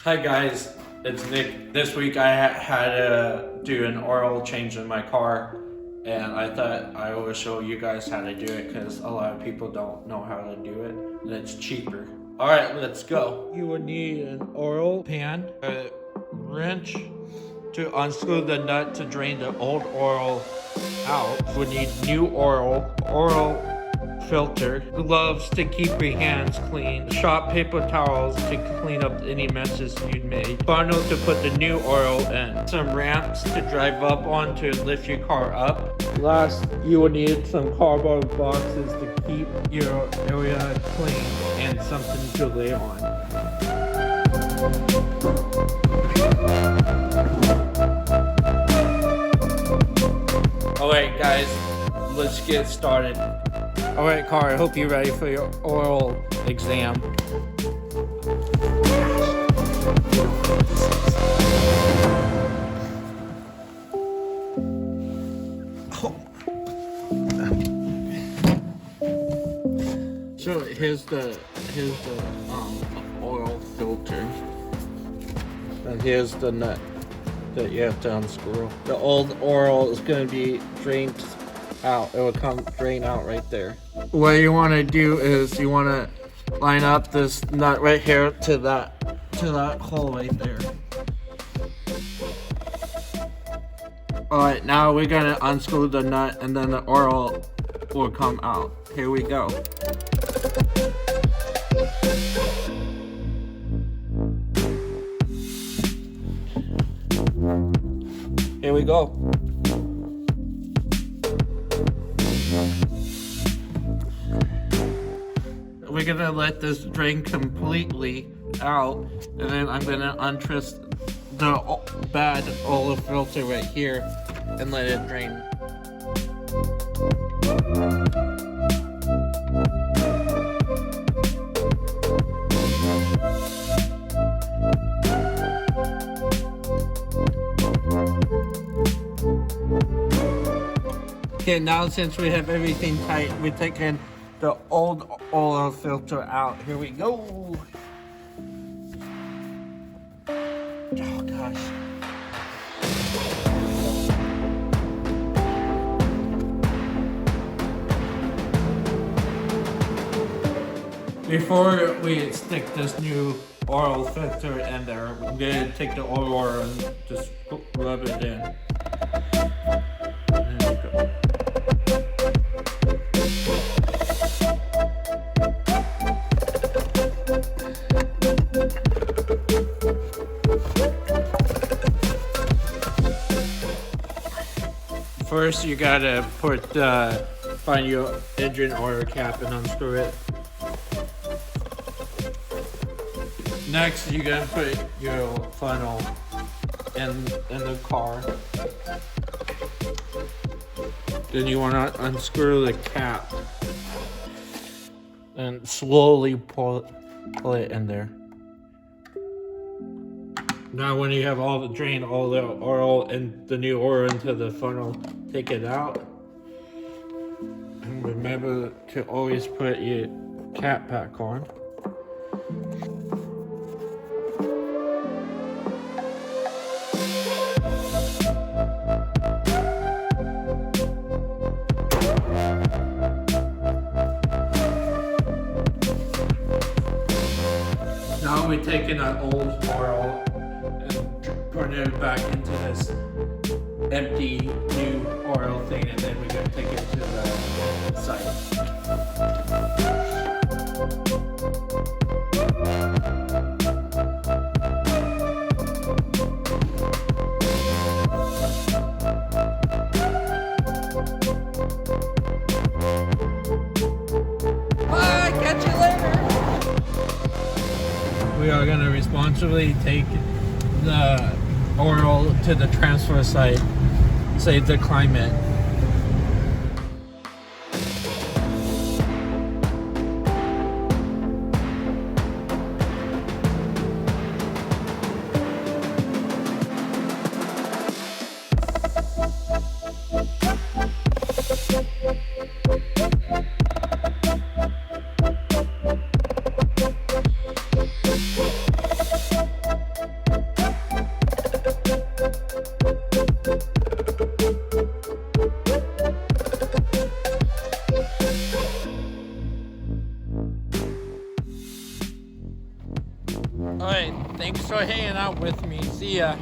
Hi guys, it's Nick. This week I had to do an oil change in my car, and I thought I would show you guys how to do it because a lot of people don't know how to do it, and it's cheaper. Alright, let's go. You would need an oil pan, a wrench to unscrew the nut to drain the old oil out. You would need new oil filter, gloves to keep your hands clean, shop paper towels to clean up any messes you'd made, funnel to put the new oil in, some ramps to drive up on to lift your car up. Last, you will need some cardboard boxes to keep your area clean and something to lay on. Alright guys, let's get started. Alright car, I hope you're ready for your oral exam. So here's the oil filter. And here's the nut that you have to unscrew. The old oil is going to be drained out. It will drain out right there. What you want to do is you want to line up this nut right here to that hole right there. Alright, now we're going to unscrew the nut and then the oil will come out. Here we go. Here we go. We're gonna let this drain completely out, and then I'm gonna untwist the bad oil filter right here and let it drain. Okay, now since we have everything tight, we're taking the old oil filter out. Here we go. Oh gosh. Before we stick this new oil filter in there, I'm gonna take the oil and just rub it in. First, you gotta find your engine oil cap and unscrew it. Next, you gotta put your funnel in the car. Then you wanna unscrew the cap and slowly pull it in there. Now when you have all the oil and the new oil into the funnel, take it out. And remember to always put your cap back on. Now we're taking that old oil and putting it back into this empty new oil thing, and then we're going to take it to the site. Bye, catch you later. We are going to responsibly take the oil to the transfer site, save the climate. for hanging out with me. See ya.